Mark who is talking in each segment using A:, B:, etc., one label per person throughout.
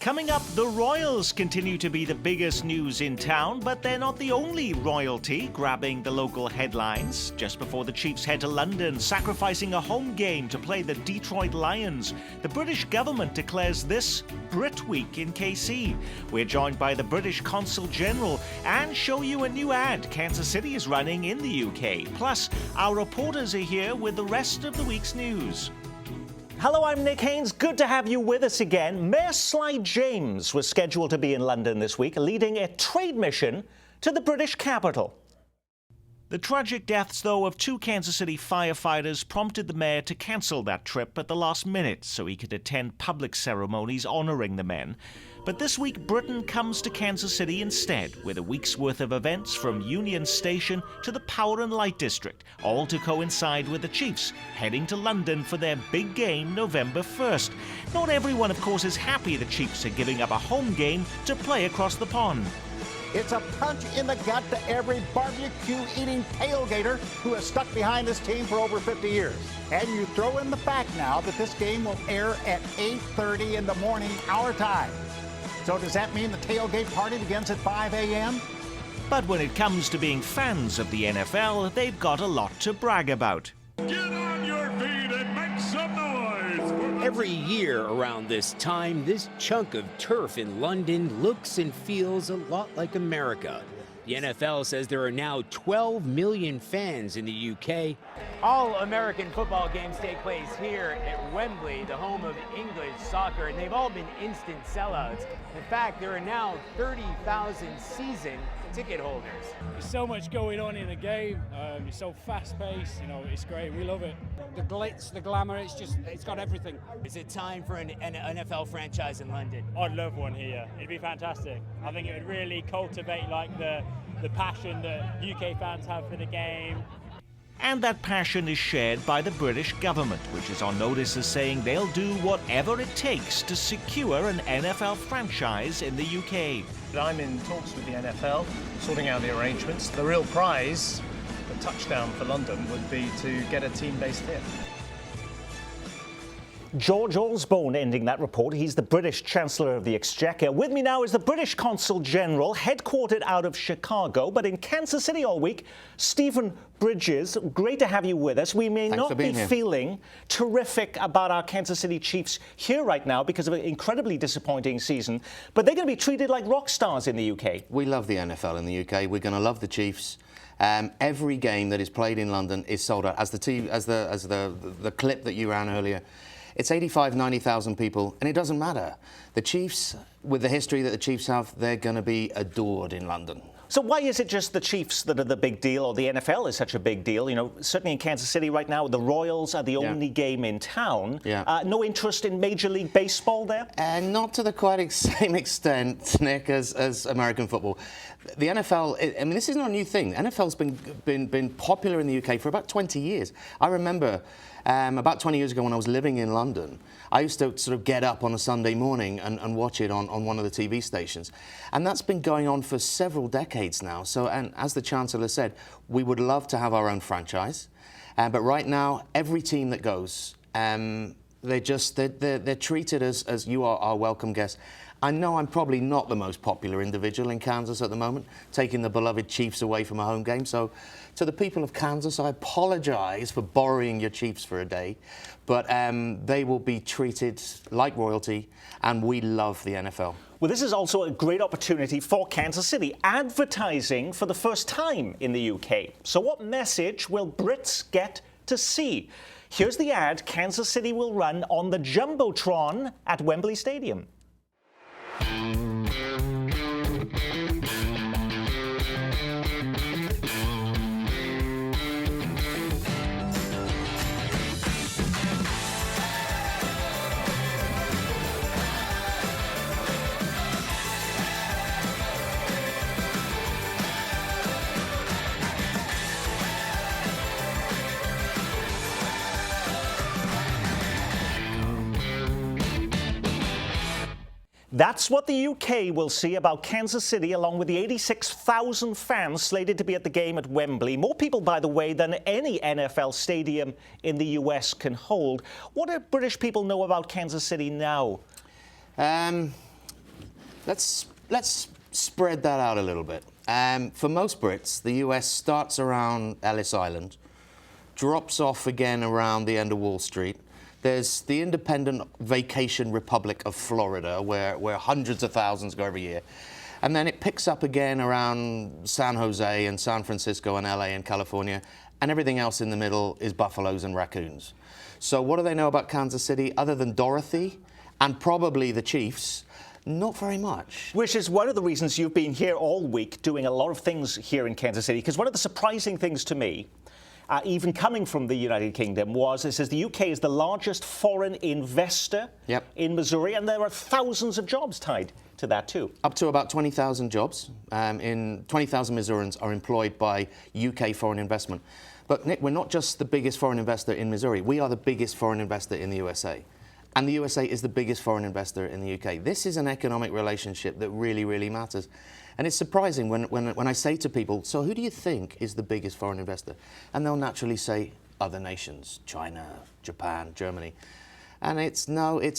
A: Coming up, the Royals continue to be the biggest news in town, but they're not the only royalty grabbing the local headlines. Just before the Chiefs head to London, sacrificing a home game to play the Detroit Lions, the British government declares this Brit Week in KC. We're joined by the British Consul General and show you a new ad Kansas City is running in the UK. Plus, our reporters are here with the rest of the week's news. Hello, I'm Nick Haynes. Good to have you with us again. Mayor Sly James was scheduled to be in London this week, leading a trade mission to the British capital. The tragic deaths, though, of 2 Kansas City firefighters prompted the mayor to cancel that trip at the last minute so he could attend public ceremonies honoring the men. But this week, Britain comes to Kansas City instead, with a week's worth of events from Union Station to the Power and Light District, all to coincide with the Chiefs heading to London for their big game November 1st. Not everyone, of course, is happy the Chiefs are giving up a home game to play across the pond.
B: It's a punch in the gut to every barbecue-eating tailgater who has stuck behind this team for over 50 years. And you throw in the fact now that this game will air at 8:30 in the morning, our time. So does that mean the tailgate party begins at 5 a.m.?
A: But when it comes to being fans of the NFL, they've got a lot to brag about.
C: Get on your feet and make some noise!
D: Every year around this time, this chunk of turf in London looks and feels a lot like America. The NFL says there are now 12 million fans in the UK.
E: All American football games take place here at Wembley, the home of English soccer, and they've all been instant sellouts. In fact, there are now 30,000 season ticket holders.
F: There's so much going on in the game. It's so fast-paced. You know, it's great. We love it. The glitz, the glamour. It's got everything.
E: Is it time for an NFL franchise in London?
F: I'd love one here. It'd be fantastic. I think it would really cultivate like the passion that UK fans have for the game.
A: And that passion is shared by the British government, which is on notice as saying they'll do whatever it takes to secure an NFL franchise in the UK.
G: I'm in talks with the NFL, sorting out the arrangements. The real prize, the touchdown for London, would be to get a team based here.
A: George Osborne ending that report. He's the British Chancellor of the Exchequer. With me now is the British Consul General, headquartered out of Chicago, but in Kansas City all week, Stephen Bridges. Great to have you with us. We may not be feeling terrific about our Kansas City Chiefs here right now because of an incredibly disappointing season, but they're going to be treated like rock stars in the UK.
H: We love the NFL in the UK. We're going to love the Chiefs. Every game that is played in London is sold out. As the clip that you ran earlier, it's 85, 90,000 people, and it doesn't matter. The Chiefs, with the history that the Chiefs have, they're going to be adored in London.
A: So why is it just the Chiefs that are the big deal, or the NFL is such a big deal? You know, certainly in Kansas City right now, the Royals are the only game in town. No interest in Major League Baseball there?
H: Not to the quite same extent, Nick, as American football. The NFL, I mean, this isn't a new thing. NFL's been popular in the UK for about 20 years. I remember about 20 years ago when I was living in London, I used to sort of get up on a Sunday morning and watch it on one of the TV stations. And that's been going on for several decades now. So, and as the Chancellor said, we would love to have our own franchise. But right now, every team that goes, they're treated as you are our welcome guest. I know I'm probably not the most popular individual in Kansas at the moment, taking the beloved Chiefs away from a home game. So to the people of Kansas, I apologize for borrowing your Chiefs for a day, but they will be treated like royalty, and we love the NFL.
A: Well, this is also a great opportunity for Kansas City, advertising for the first time in the UK. So what message will Brits get to see? Here's the ad Kansas City will run on the Jumbotron at Wembley Stadium. That's what the UK will see about Kansas City, along with the 86,000 fans slated to be at the game at Wembley. More people, by the way, than any NFL stadium in the US can hold. What do British people know about Kansas City now?
H: Let's spread that out a little bit. For most Brits, the US starts around Ellis Island, drops off again around the end of Wall Street. There's the independent vacation republic of Florida, where hundreds of thousands go every year. And then it picks up again around San Jose and San Francisco and LA and California. And everything else in the middle is buffaloes and raccoons. So what do they know about Kansas City other than Dorothy and probably the Chiefs? Not very much.
A: Which is one of the reasons you've been here all week doing a lot of things here in Kansas City. Because one of the surprising things to me, even coming from the United Kingdom, was it says the UK is the largest foreign investor in Missouri, and there are thousands of jobs tied to that too.
H: Up to about 20,000 jobs. 20,000 Missourians are employed by UK foreign investment. But Nick, we're not just the biggest foreign investor in Missouri. We are the biggest foreign investor in the USA. And the USA is the biggest foreign investor in the UK. This is an economic relationship that really, really matters. And it's surprising when I say to people, so who do you think is the biggest foreign investor? And they'll naturally say other nations, China, Japan, Germany. And it's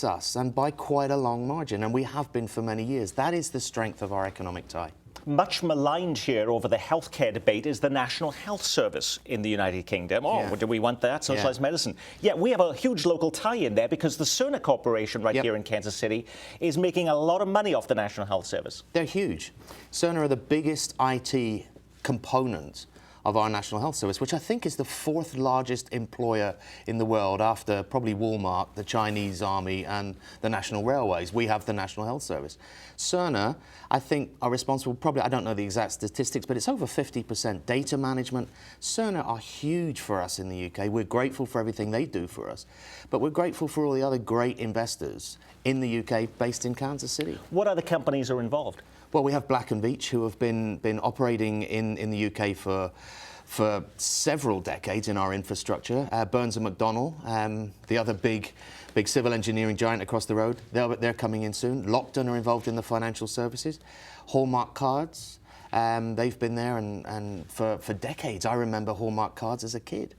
H: us, and by quite a long margin. And we have been for many years. That is the strength of our economic tie.
A: Much maligned here over the healthcare debate is the National Health Service in the United Kingdom. Do we want that? Socialized medicine. Yeah, we have a huge local tie in there because the Cerner Corporation here in Kansas City is making a lot of money off the National Health Service.
H: They're huge. Cerner are the biggest IT component of our National Health Service, which I think is the fourth largest employer in the world after probably Walmart, the Chinese Army and the National Railways. We have the National Health Service. Cerner, I think, are responsible, probably, I don't know the exact statistics, but it's over 50% data management. Cerner are huge for us in the UK. We're grateful for everything they do for us, but we're grateful for all the other great investors in the UK based in Kansas City.
A: What other companies are involved?
H: Well, we have Black & Veatch, who have been operating in the UK for several decades in our infrastructure. Burns & McDonnell, the other big civil engineering giant across the road, they're coming in soon. Lockton are involved in the financial services. Hallmark Cards, they've been there and for decades. I remember Hallmark Cards as a kid.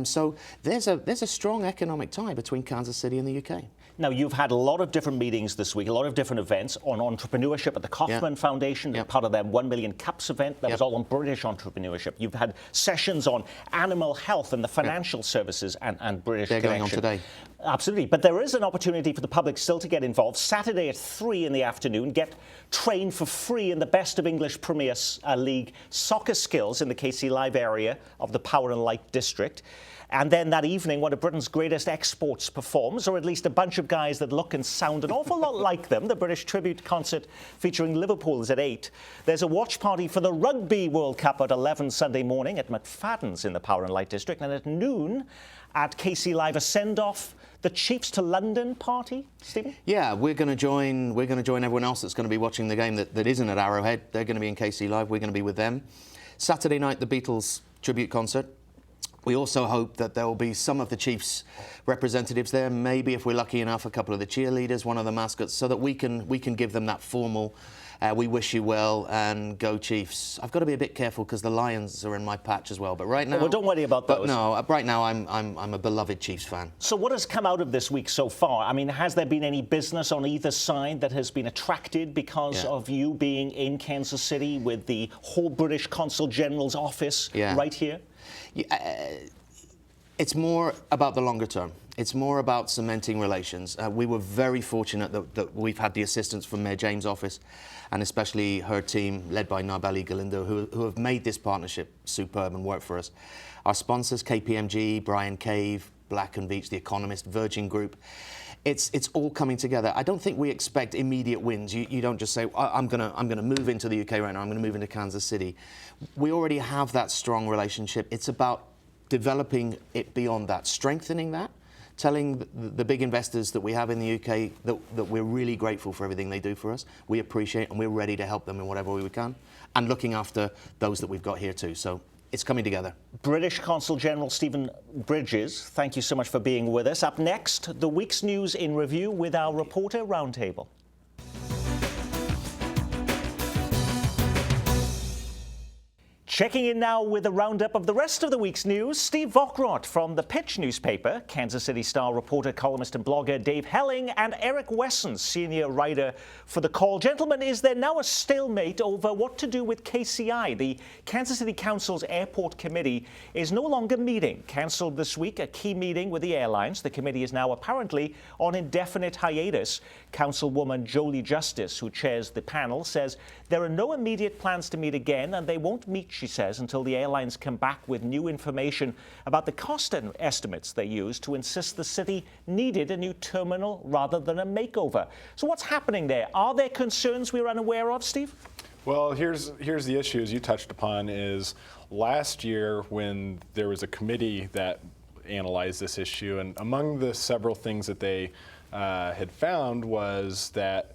H: So there's a strong economic tie between Kansas City and the UK.
A: Now, you've had a lot of different meetings this week, a lot of different events on entrepreneurship at the Kauffman Foundation, part of their 1 Million Cups event. That was all on British entrepreneurship. You've had sessions on animal health and the financial services and British
H: They're
A: connection.
H: going on today.
A: Absolutely. But there is an opportunity for the public still to get involved. Saturday at 3 in the afternoon, get trained for free in the Best of English Premier League soccer skills in the KC Live area of the Power and Light District. And then that evening, one of Britain's greatest exports performs, or at least a bunch of guys that look and sound an awful lot like them. The British Tribute Concert featuring Liverpool is at 8. There's a watch party for the Rugby World Cup at 11 Sunday morning at McFadden's in the Power and Light District. And at noon at KC Live, a send-off, the Chiefs to London party, Stephen?
H: Yeah, we're going to join everyone else that's going to be watching the game that isn't at Arrowhead. They're going to be in KC Live. We're going to be with them. Saturday night, the Beatles Tribute Concert. We also hope that there will be some of the Chiefs representatives there, maybe if we're lucky enough, a couple of the cheerleaders, one of the mascots, so that we can give them that formal we wish you well and go Chiefs. I've got to be a bit careful because the Lions are in my patch as well. But right now,
A: well, don't worry about those.
H: But no, right now I'm a beloved Chiefs fan.
A: So what has come out of this week so far? I mean, has there been any business on either side that has been attracted because of you being in Kansas City with the whole British Consul General's office right here?
H: It's more about the longer term. It's more about cementing relations. We were very fortunate that we've had the assistance from Mayor James' office and especially her team, led by Narbeli Galindo, who have made this partnership superb and work for us. Our sponsors, KPMG, Brian Cave, Black & Veatch, The Economist, Virgin Group. It's all coming together. I don't think we expect immediate wins. You don't just say, I'm gonna move into the UK right now, I'm gonna move into Kansas City. We already have that strong relationship. It's about developing it beyond that, strengthening that, telling the big investors that we have in the UK that we're really grateful for everything they do for us. We appreciate and we're ready to help them in whatever way we can, and looking after those that we've got here too. So it's coming together.
A: British Consul General Stephen Bridges, thank you so much for being with us. Up next, the week's news in review with our reporter roundtable. Checking in now with a roundup of the rest of the week's news, Steve Vockrodt from The Pitch newspaper, Kansas City Star reporter, columnist and blogger Dave Helling, and Eric Wesson, senior writer for The Call. Gentlemen, is there now a stalemate over what to do with KCI? The Kansas City Council's airport committee is no longer meeting. Cancelled this week, a key meeting with the airlines. The committee is now apparently on indefinite hiatus. Councilwoman Jolie Justice, who chairs the panel, says there are no immediate plans to meet again, and they won't meet, she says, until the airlines come back with new information about the cost estimates they used to insist the city needed a new terminal rather than a makeover. So what's happening there? Are there concerns we're unaware of, Steve?
I: Well, here's the issue, as you touched upon, is last year when there was a committee that analyzed this issue, and among the several things that they had found was that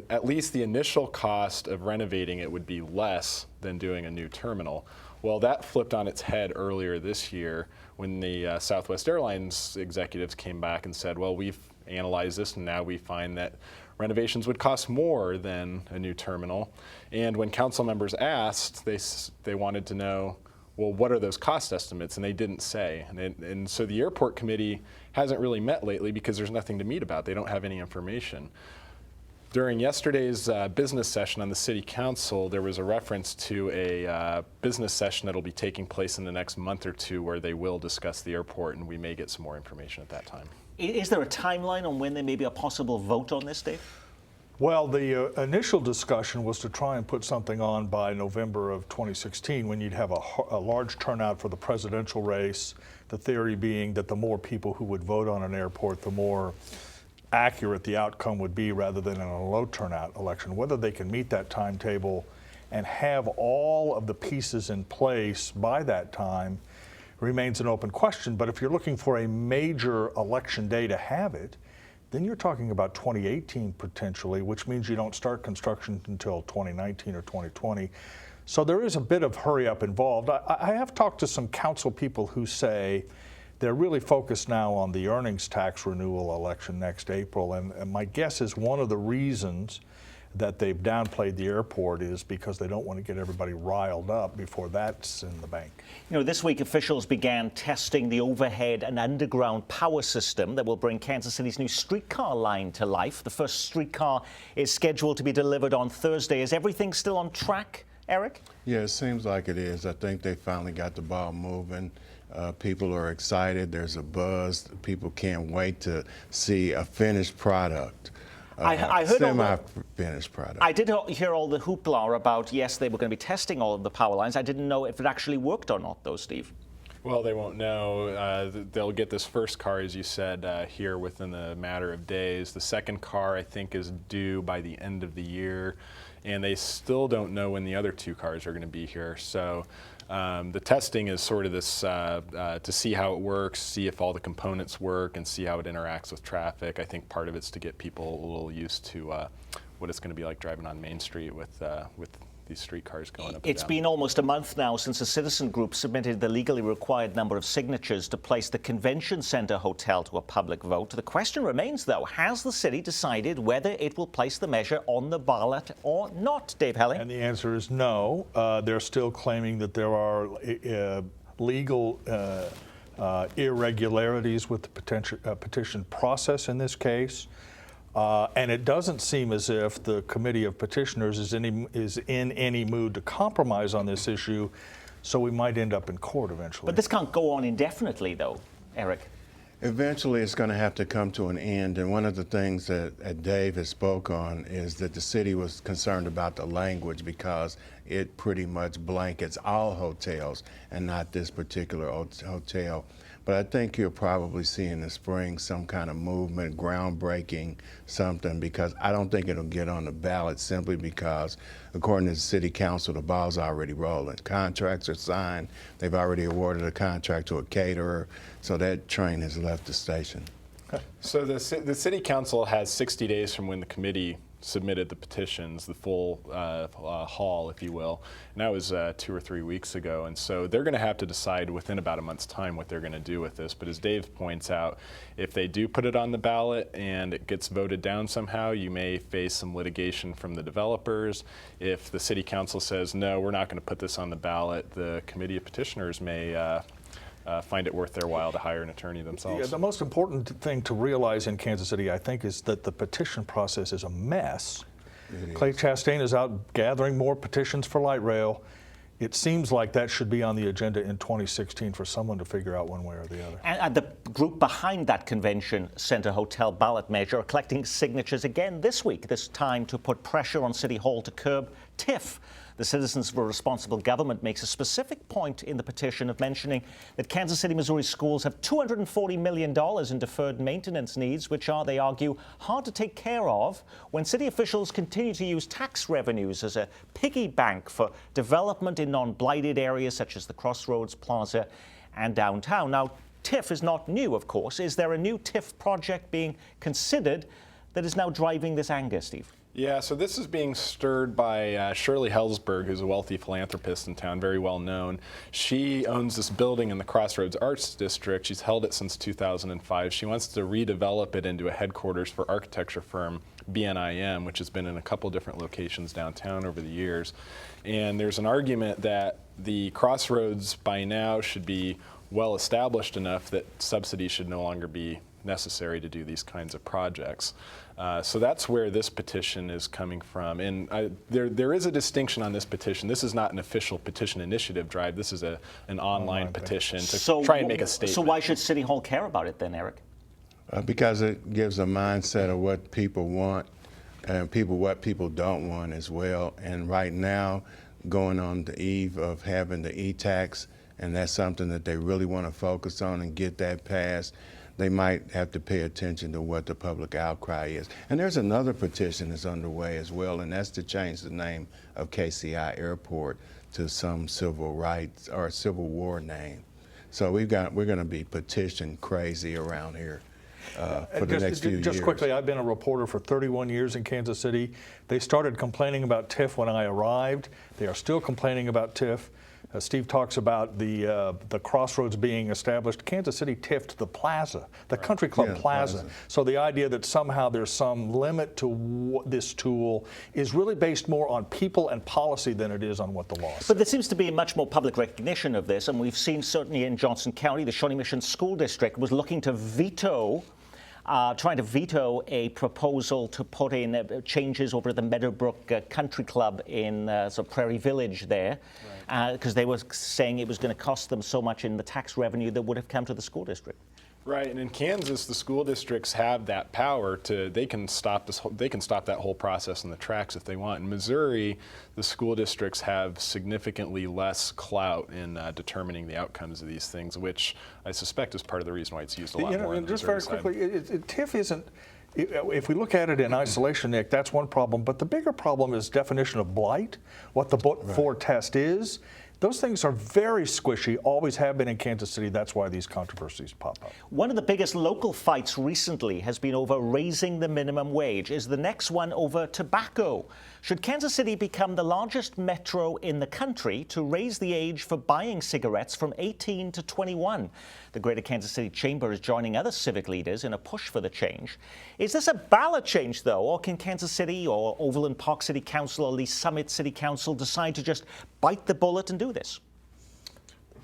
I: at least the initial cost of renovating it would be less than doing a new terminal. Well, that flipped on its head earlier this year when the Southwest Airlines executives came back and said, well, we've analyzed this and now we find that renovations would cost more than a new terminal. And when council members asked, they wanted to know, well, what are those cost estimates? And they didn't say. And so the airport committee hasn't really met lately because there's nothing to meet about. They don't have any information. During yesterday's business session on the city council, there was a reference to a business session that'll be taking place in the next month or two where they will discuss the airport, and we may get some more information at that time.
A: Is there a timeline on when there may be a possible vote on this, Dave?
J: Well, the initial discussion was to try and put something on by November of 2016 when you'd have a large turnout for the presidential race, the theory being that the more people who would vote on an airport, the more accurate the outcome would be rather than in a low turnout election. Whether they can meet that timetable and have all of the pieces in place by that time remains an open question. But if you're looking for a major election day to have it, then you're talking about 2018 potentially, which means you don't start construction until 2019 or 2020. So there is a bit of hurry up involved. I have talked to some council people who say they're really focused now on the earnings tax renewal election next April, and my guess is one of the reasons that they've downplayed the airport is because they don't want to get everybody riled up before that's in the bank.
A: This week officials began testing the overhead and underground power system that will bring Kansas City's new streetcar line to life. The first streetcar is scheduled to be delivered on Thursday. Is everything still on track, Eric?
K: Yeah, it seems like it is. I think they finally got the ball moving. People are excited. There's a buzz. People can't wait to see a finished product.
A: I heard
K: semi-finished product.
A: I did hear all the hoopla about, yes, they were going to be testing all of the power lines. I didn't know if it actually worked or not, though, Steve.
I: Well, they won't know. They'll get this first car, as you said, here within a matter of days. The second car, I think, is due by the end of the year, and they still don't know when the other two cars are going to be here. So the testing is sort of this to see how it works, see if all the components work, and see how it interacts with traffic. I think part of it's to get people a little used to what it's going to be like driving on Main Street with these streetcars going up and down.
A: It's been almost a month now since a citizen group submitted the legally required number of signatures to place the Convention Center Hotel to a public vote. The question remains, though, has the city decided whether it will place the measure on the ballot or not, Dave Helling?
J: And the answer is no. They're still claiming that there are legal irregularities with the petition process in this case. And it doesn't seem as if the committee of petitioners is in any mood to compromise on this issue, so we might end up in court eventually.
A: But this can't go on indefinitely, though, Eric.
K: Eventually, it's going to have to come to an end. And one of the things that Dave has spoke on is that the city was concerned about the language because it pretty much blankets all hotels and not this particular hotel. But I think you'll probably see in the spring some kind of movement, groundbreaking something, because I don't think it'll get on the ballot simply because, according to the city council, the ball's already rolling. Contracts are signed. They've already awarded a contract to a caterer, so that train has left the station.
I: So the city council has 60 days from when the committee submitted the petitions, the full haul, if you will, and that was 2 or 3 weeks ago. And so they're going to have to decide within about a month's time what they're going to do with this. But as Dave points out, if they do put it on the ballot and it gets voted down somehow, you may face some litigation from the developers. If the city council says, no, we're not going to put this on the ballot, the committee of petitioners may find it worth their while to hire an attorney themselves.
J: Yeah, the most important thing to realize in Kansas City, I think, is that the petition process is a mess. Clay Chastain is out gathering more petitions for light rail. It seems like that should be on the agenda in 2016 for someone to figure out one way or the other.
A: And the group behind that convention center hotel ballot measure are collecting signatures again this week, this time to put pressure on City Hall to curb TIF. The Citizens for Responsible Government makes a specific point in the petition of mentioning that Kansas City, Missouri schools have $240 million in deferred maintenance needs, which are, they argue, hard to take care of when city officials continue to use tax revenues as a piggy bank for development in non-blighted areas such as the Crossroads Plaza and downtown. Now, TIF is not new, of course. Is there a new TIF project being considered that is now driving this anger, Steve?
I: Yeah, so this is being stirred by Shirley Hellsberg, who's a wealthy philanthropist in town, very well known. She owns this building in the Crossroads Arts District. She's held it since 2005. She wants to redevelop it into a headquarters for architecture firm BNIM, which has been in a couple different locations downtown over the years. And there's an argument that the Crossroads by now should be well established enough that subsidies should no longer be necessary to do these kinds of projects. So that's where this petition is coming from. And there is a distinction on this petition. This is not an official petition initiative drive. This is an online petition to try and make a statement.
A: So why should City Hall care about it then, Eric?
K: Because it gives a mindset of what people want and what people don't want as well. And right now, going on the eve of having the e-tax, and that's something that they really want to focus on and get that passed, they might have to pay attention to what the public outcry is. And there's another petition that's underway as well, and that's to change the name of KCI Airport to some civil rights or Civil War name. So we're going to be petition crazy around here for the next few years.
J: Just quickly, I've been a reporter for 31 years in Kansas City. They started complaining about TIF when I arrived. They are still complaining about TIF. Steve talks about the Crossroads being established. Kansas City TIF'd the plaza, the Country Club Plaza. So the idea that somehow there's some limit to this tool is really based more on people and policy than it is on what the law says.
A: But there seems to be much more public recognition of this, and we've seen certainly in Johnson County, the Shawnee Mission School District was looking to veto trying to veto a proposal to put in changes over at the Meadowbrook Country Club in Prairie Village there, because they were saying it was going to cost them so much in the tax revenue that would have come to the school district.
I: Right, and in Kansas, the school districts have that power to, they can stop that whole process in the tracks if they want. In Missouri, the school districts have significantly less clout in determining the outcomes of these things, which I suspect is part of the reason why it's used a lot more.
J: And just very quickly, TIF isn't, if we look at it in isolation, Nick, that's one problem, but the bigger problem is definition of blight, what the but-for test is. Those things are very squishy, always have been in Kansas City. That's why these controversies pop up.
A: One of the biggest local fights recently has been over raising the minimum wage. Is the next one over tobacco? Should Kansas City become the largest metro in the country to raise the age for buying cigarettes from 18 to 21? The Greater Kansas City Chamber is joining other civic leaders in a push for the change. Is this a ballot change, though, or can Kansas City or Overland Park City Council or Lee Summit City Council decide to just bite the bullet and do this?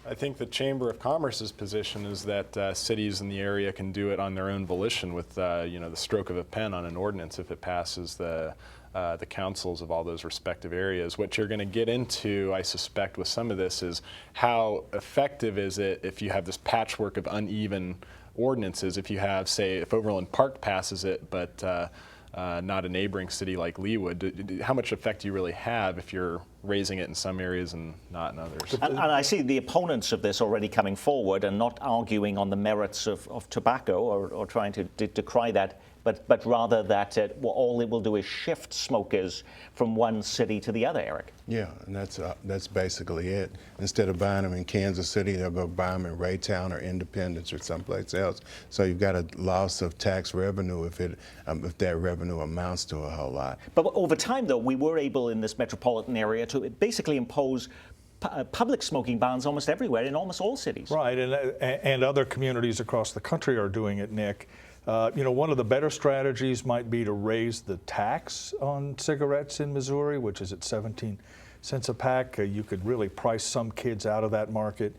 I: I think the Chamber of Commerce's position is that cities in the area can do it on their own volition with the stroke of a pen on an ordinance if it passes the councils of all those respective areas. What you're going to get into, I suspect, with some of this is how effective is it if you have this patchwork of uneven ordinances. If you have, say, if Overland Park passes it, but not a neighboring city like Leawood, how much effect do you really have if you're raising it in some areas and not in others.
A: And I see the opponents of this already coming forward and not arguing on the merits of tobacco or trying to decry that, but rather that all it will do is shift smokers from one city to the other, Eric.
K: Yeah, and that's basically it. Instead of buying them in Kansas City, they'll go buy them in Raytown or Independence or someplace else. So you've got a loss of tax revenue if that revenue amounts to a whole lot.
A: But over time, though, we were able in this metropolitan area to basically impose public smoking bans almost everywhere in almost all cities.
J: Right, and other communities across the country are doing it, Nick. One of the better strategies might be to raise the tax on cigarettes in Missouri, which is at 17 cents a pack. You could really price some kids out of that market.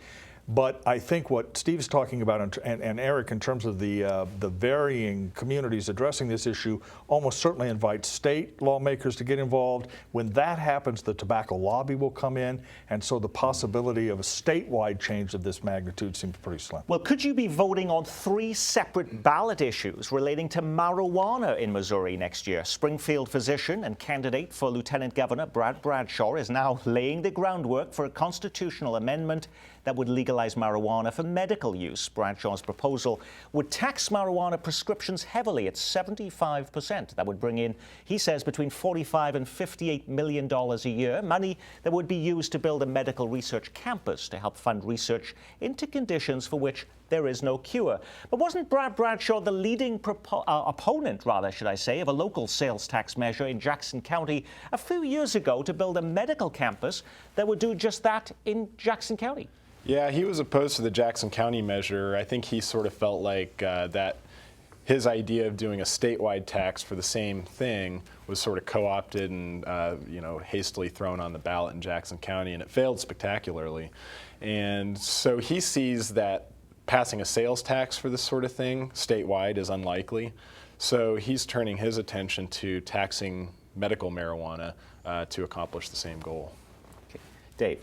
J: But I think what Steve's talking about, and Eric, in terms of the varying communities addressing this issue, almost certainly invites state lawmakers to get involved. When that happens, the tobacco lobby will come in, and so the possibility of a statewide change of this magnitude seems pretty slim.
A: Well, could you be voting on 3 separate ballot issues relating to marijuana in Missouri next year? Springfield physician and candidate for Lieutenant Governor Brad Bradshaw is now laying the groundwork for a constitutional amendment that would legalize marijuana for medical use. Bradshaw's proposal would tax marijuana prescriptions heavily at 75%. That would bring in, he says, between $45 and $58 million a year, money that would be used to build a medical research campus to help fund research into conditions for which there is no cure. But wasn't Brad Bradshaw the leading opponent, should I say, of a local sales tax measure in Jackson County a few years ago to build a medical campus that would do just that in Jackson County?
I: Yeah, he was opposed to the Jackson County measure. I think he sort of felt like that his idea of doing a statewide tax for the same thing was sort of co-opted and hastily thrown on the ballot in Jackson County, and it failed spectacularly. And so he sees that passing a sales tax for this sort of thing statewide is unlikely. So he's turning his attention to taxing medical marijuana to accomplish the same goal.
A: Okay. Dave.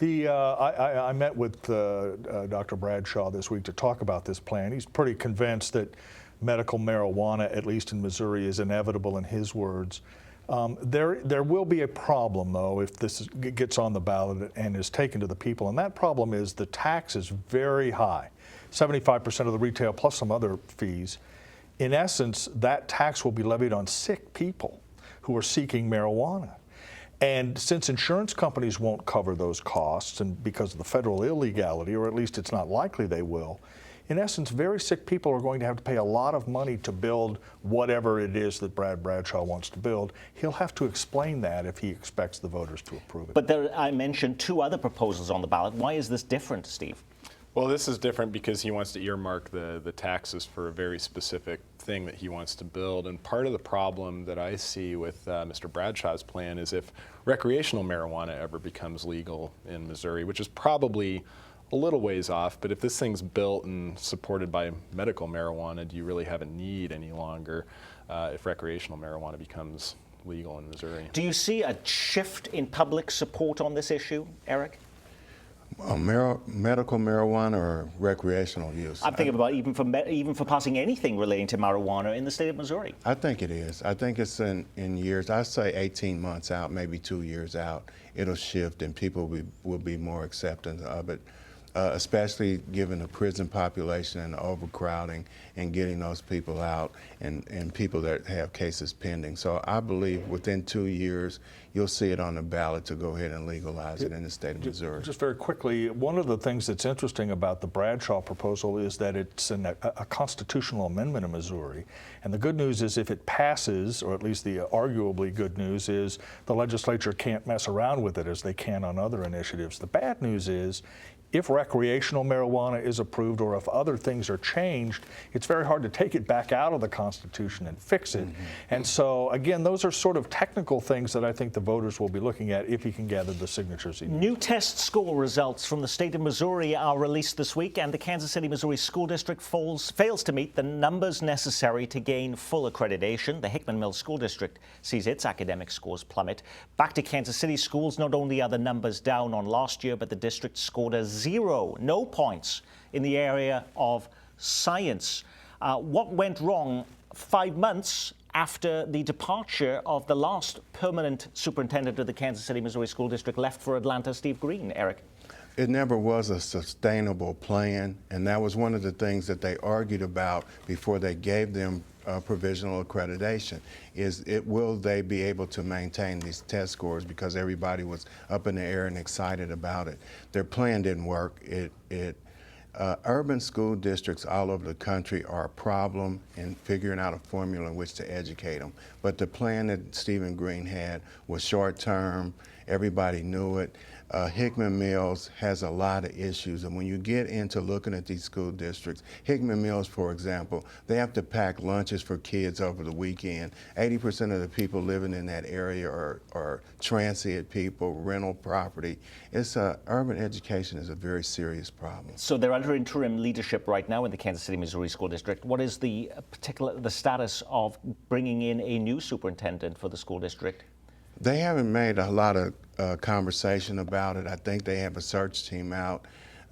J: I met with Dr. Bradshaw this week to talk about this plan. He's pretty convinced that medical marijuana, at least in Missouri, is inevitable in his words. There will be a problem, though, if this gets on the ballot and is taken to the people, and that problem is the tax is very high, 75% of the retail plus some other fees. In essence, that tax will be levied on sick people who are seeking marijuana. And since insurance companies won't cover those costs, and because of the federal illegality, or at least it's not likely they will, in essence, very sick people are going to have to pay a lot of money to build whatever it is that Brad Bradshaw wants to build. He'll have to explain that if he expects the voters to approve it.
A: But I mentioned 2 other proposals on the ballot. Why is this different, Steve?
I: Well, this is different because he wants to earmark the taxes for a very specific thing that he wants to build. And part of the problem that I see with Mr. Bradshaw's plan is if recreational marijuana ever becomes legal in Missouri, which is probably a little ways off, but if this thing's built and supported by medical marijuana, do you really have a need any longer if recreational marijuana becomes legal in Missouri?
A: Do you see a shift in public support on this issue, Eric?
K: Medical marijuana or recreational use?
A: I'm thinking about even for passing anything relating to marijuana in the state of Missouri.
K: I think it is. I think it's in years. I say 18 months out, maybe 2 years out, it'll shift and people will be more accepting of it. Especially given the prison population and the overcrowding and getting those people out and people that have cases pending. So I believe within 2 years, you'll see it on the ballot to go ahead and legalize it in the state of Missouri.
J: Just very quickly, one of the things that's interesting about the Bradshaw proposal is that it's a constitutional amendment in Missouri. And the good news is if it passes, or at least the arguably good news is the legislature can't mess around with it as they can on other initiatives. The bad news is if recreational marijuana is approved or if other things are changed, it's very hard to take it back out of the Constitution and fix it. Mm-hmm. And so, again, those are sort of technical things that I think the voters will be looking at if he can gather the signatures he needs.
A: New test score results from the state of Missouri are released this week, and the Kansas City, Missouri School District fails to meet the numbers necessary to gain full accreditation. The Hickman Mills School District sees its academic scores plummet. Back to Kansas City schools, not only are the numbers down on last year, but the district scored a 0, no points in the area of science. What went wrong 5 months after the departure of the last permanent superintendent of the Kansas City, Missouri School District left for Atlanta, Steve Green. Eric?
K: It never was a sustainable plan, and that was one of the things that they argued about before they gave them provisional accreditation, is will they be able to maintain these test scores, because everybody was up in the air and excited about it. Their plan didn't work. Urban school districts all over the country are a problem in figuring out a formula in which to educate them. But the plan that Stephen Green had was short-term. Everybody knew it. Hickman Mills has a lot of issues, and when you get into looking at these school districts, Hickman Mills, for example, they have to pack lunches for kids over the weekend. 80% of the people living in that area are transient people, rental property. Urban education is a very serious problem.
A: So they're under interim leadership right now in the Kansas City, Missouri School District. What is the status of bringing in a new superintendent for the school district?
K: They haven't made a lot of conversation about it. I think they have a search team out.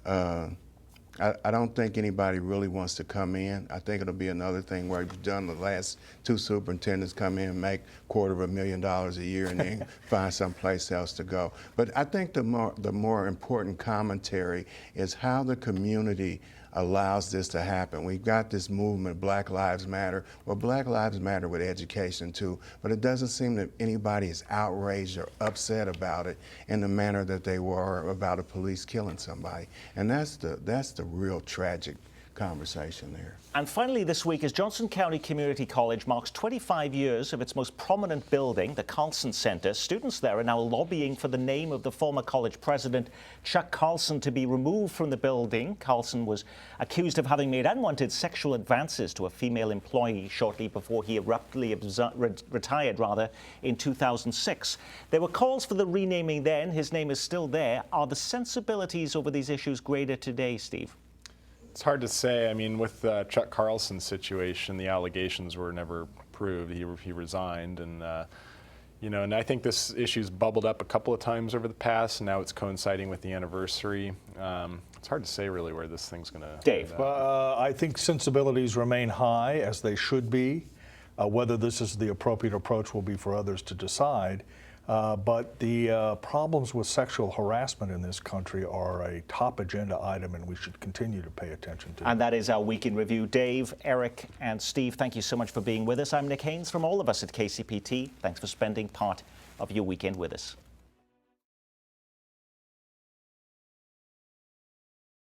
K: I don't think anybody really wants to come in. I think it'll be another thing where you've done the last two superintendents come in and make $250,000 a year and then find someplace else to go. But I think the more important commentary is how the community allows this to happen. We've got this movement, Black Lives Matter. Well, Black Lives Matter with education too, but it doesn't seem that anybody is outraged or upset about it in the manner that they were about a police killing somebody. And that's the real tragic conversation there.
A: And finally this week, as Johnson County Community College marks 25 years of its most prominent building, the Carlson Center, students there are now lobbying for the name of the former college president, Chuck Carlson, to be removed from the building. Carlson was accused of having made unwanted sexual advances to a female employee shortly before he abruptly retired in 2006. There were calls for the renaming then. His name is still there. Are the sensibilities over these issues greater today, Steve?
I: It's hard to say. I mean, with Chuck Carlson's situation, the allegations were never proved. He resigned, and and I think this issue's bubbled up a couple of times over the past, and now it's coinciding with the anniversary. It's hard to say really where this thing's going to.
A: Dave,
J: I think sensibilities remain high, as they should be. Whether this is the appropriate approach will be for others to decide. But the problems with sexual harassment in this country are a top agenda item, and we should continue to pay attention to.
A: And that is our Week in Review. Dave, Eric, and Steve, thank you so much for being with us. I'm Nick Haynes from all of us at KCPT. Thanks for spending part of your weekend with us.